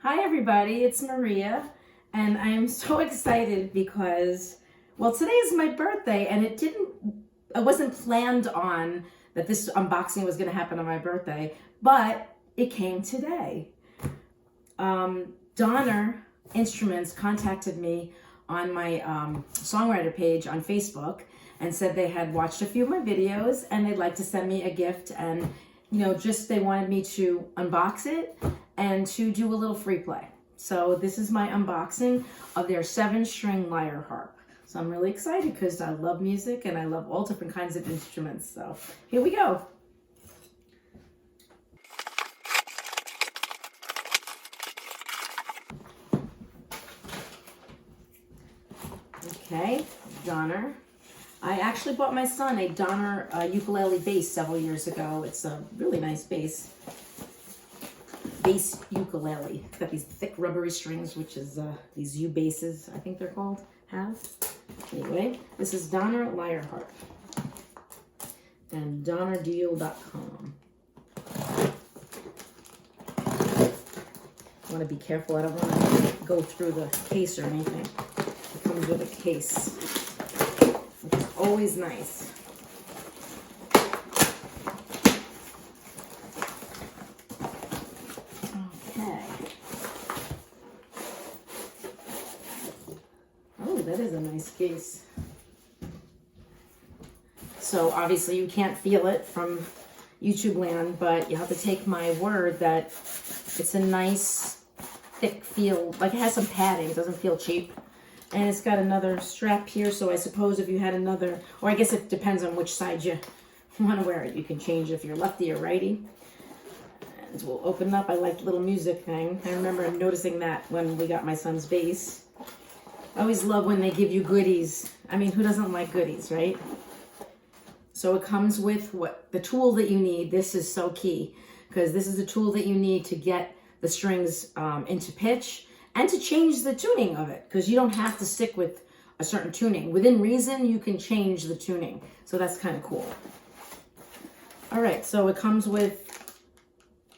Hi everybody, it's Maria, and I am so excited because, well, today is my birthday, and it wasn't planned on that this unboxing was going to happen on my birthday, but it came today. Donner Instruments contacted me on my songwriter page on Facebook and said they had watched a few of my videos and they'd like to send me a gift, and just they wanted me to unbox it and to do a little free play. So this is my unboxing of their 7-string Lyre Harp. So I'm really excited because I love music and I love all different kinds of instruments. So here we go. Okay, Donner. I actually bought my son a Donner ukulele bass several years ago. It's a really nice bass ukulele. It's got these thick rubbery strings, which is these U basses, I think they're called, have. Anyway, this is Donner Lyre Harp and donnerdeal.com. I want to be careful. I don't want to go through the case or anything. It comes with a case, which is always nice. That is a nice case. So obviously you can't feel it from YouTube land, but you have to take my word that it's a nice thick feel, like it has some padding, it doesn't feel cheap. And it's got another strap here, so I suppose if you had another, or I guess it depends on which side you want to wear it. You can change if you're lefty or righty. And we'll open up. I like the little music thing. I remember noticing that when we got my son's bass. I always love when they give you goodies. I mean, who doesn't like goodies, right? So it comes with the tool that you need. This is so key because this is the tool that you need to get the strings into pitch and to change the tuning of it, because you don't have to stick with a certain tuning. Within reason, you can change the tuning. So that's kind of cool. All right, so it comes with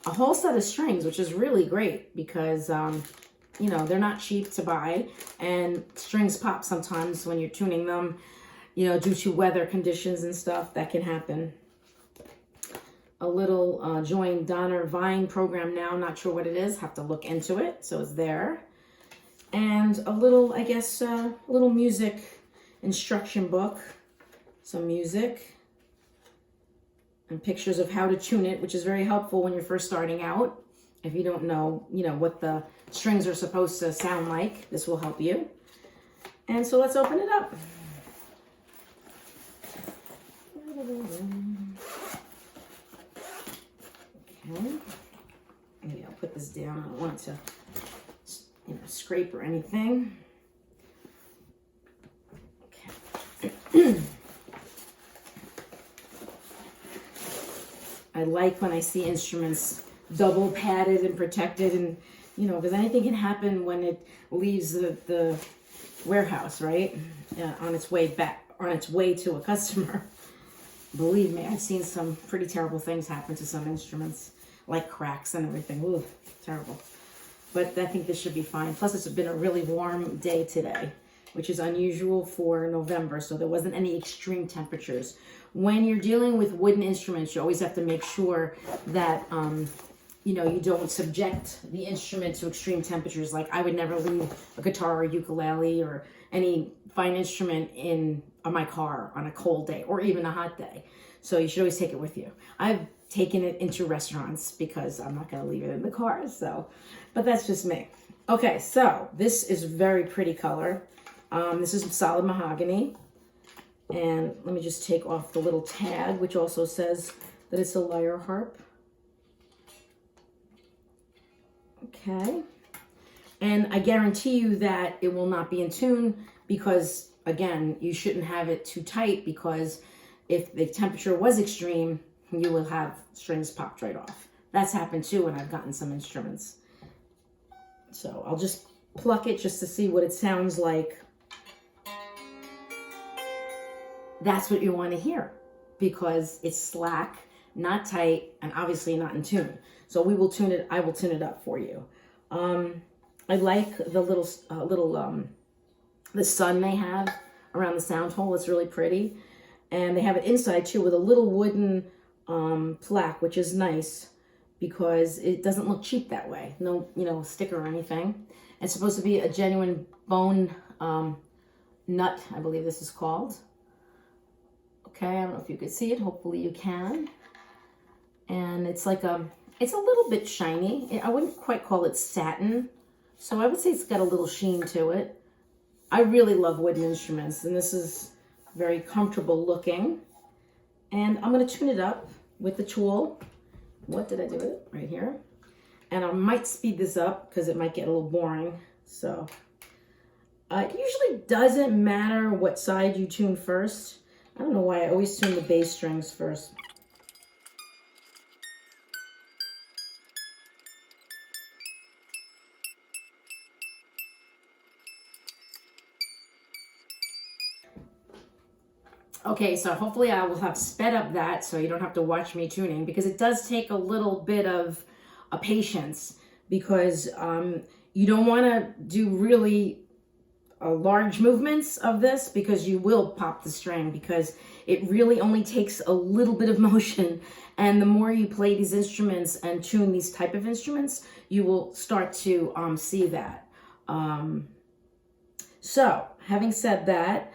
a whole set of strings, which is really great because they're not cheap to buy, and strings pop sometimes when you're tuning them, due to weather conditions and stuff. That can happen. A little join Donner Vine program now. Not sure what it is. Have to look into it. So it's there. And a little, I guess, little music instruction book. Some music. And pictures of how to tune it, which is very helpful when you're first starting out. If you don't know, what the strings are supposed to sound like, this will help you. And so let's open it up. Okay. Maybe I'll put this down. I don't want it to, scrape or anything. Okay. I like when I see instruments double padded and protected, and because anything can happen when it leaves the warehouse, right? On its way back, on its way to a customer. Believe me, I've seen some pretty terrible things happen to some instruments, like cracks and everything. Ooh, terrible. But I think this should be fine. Plus, it's been a really warm day today, which is unusual for November, so there wasn't any extreme temperatures. When you're dealing with wooden instruments, you always have to make sure that you don't subject the instrument to extreme temperatures. Like I would never leave a guitar or ukulele or any fine instrument in my car on a cold day or even a hot day. So you should always take it with you. I've taken it into restaurants because I'm not going to leave it in the car. But that's just me. Okay, so this is very pretty color. This is solid mahogany. And let me just take off the little tag, which also says that it's a Lyre Harp. Okay, and I guarantee you that it will not be in tune because, again, you shouldn't have it too tight, because if the temperature was extreme, you will have strings popped right off. That's happened too when I've gotten some instruments. So I'll just pluck it just to see what it sounds like. That's what you want to hear, because it's slack, not tight, and obviously not in tune. So we will tune it. I will tune it up for you. I like the the sun they have around the sound hole. It's really pretty. And they have it inside too with a little wooden plaque, which is nice because it doesn't look cheap that way. No, sticker or anything. It's supposed to be a genuine bone nut, I believe this is called. Okay, I don't know if you can see it. Hopefully you can. And it's like it's a little bit shiny. I wouldn't quite call it satin. So I would say it's got a little sheen to it. I really love wooden instruments, and this is very comfortable looking. And I'm going to tune it up with the tool. What did I do with it? Right here. And I might speed this up because it might get a little boring. So it usually doesn't matter what side you tune first. I don't know why I always tune the bass strings first. Okay, so hopefully I will have sped up that so you don't have to watch me tuning, because it does take a little bit of a patience, because you don't want to do really large movements of this, because you will pop the string, because it really only takes a little bit of motion. And the more you play these instruments and tune these type of instruments, you will start to see that. So having said that,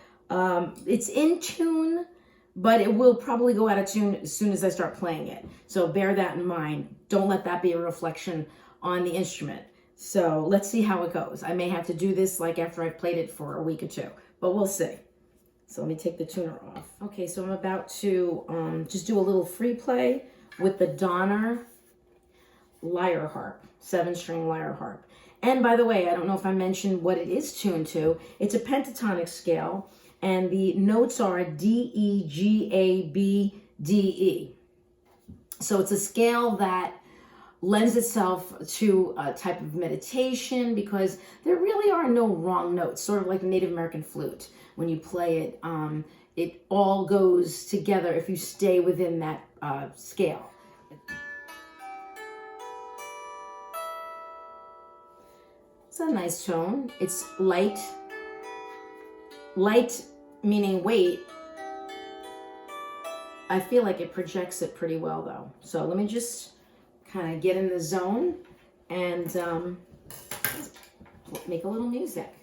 it's in tune, but it will probably go out of tune as soon as I start playing it. So bear that in mind. Don't let that be a reflection on the instrument. So let's see how it goes. I may have to do this like after I've played it for a week or two, but we'll see. So let me take the tuner off. Okay, so I'm about to just do a little free play with the Donner Lyre Harp, 7-string Lyre Harp. And by the way, I don't know if I mentioned what it is tuned to. It's a pentatonic scale, and the notes are D, E, G, A, B, D, E. So it's a scale that lends itself to a type of meditation, because there really are no wrong notes, sort of like the Native American flute. When you play it, it all goes together if you stay within that scale. It's a nice tone. It's light. Light meaning weight. I feel like it projects it pretty well though. So let me just kind of get in the zone and make a little music.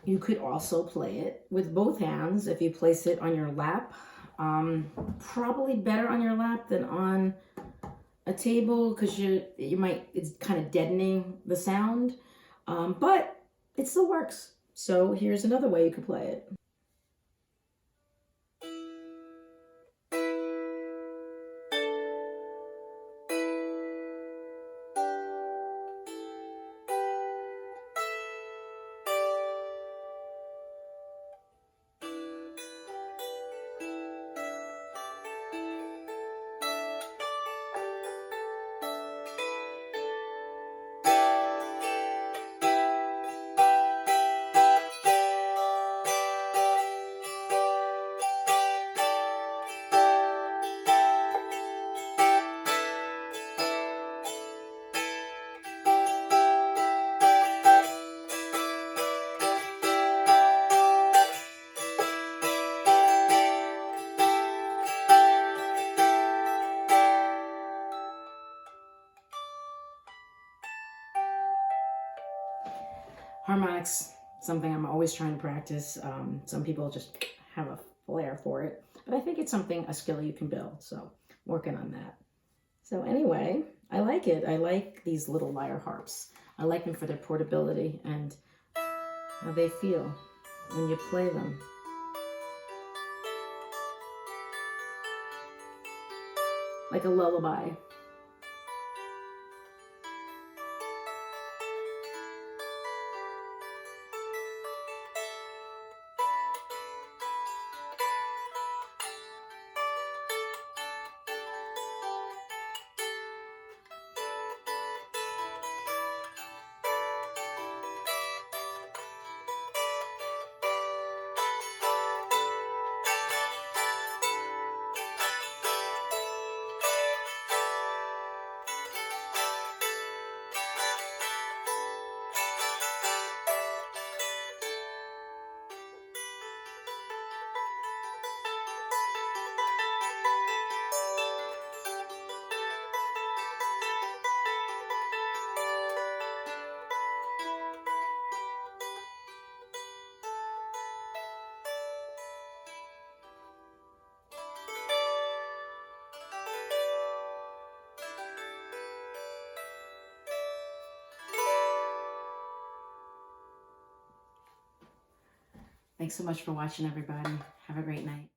You could also play it with both hands if you place it on your lap. Probably better on your lap than on a table because it's kind of deadening the sound, but it still works. So here's another way you could play it. Harmonics, something I'm always trying to practice. Some people just have a flair for it, but I think it's a skill you can build. So working on that. So anyway, I like it. I like these little lyre harps. I like them for their portability and how they feel when you play them. Like a lullaby. Thanks so much for watching, everybody. Have a great night.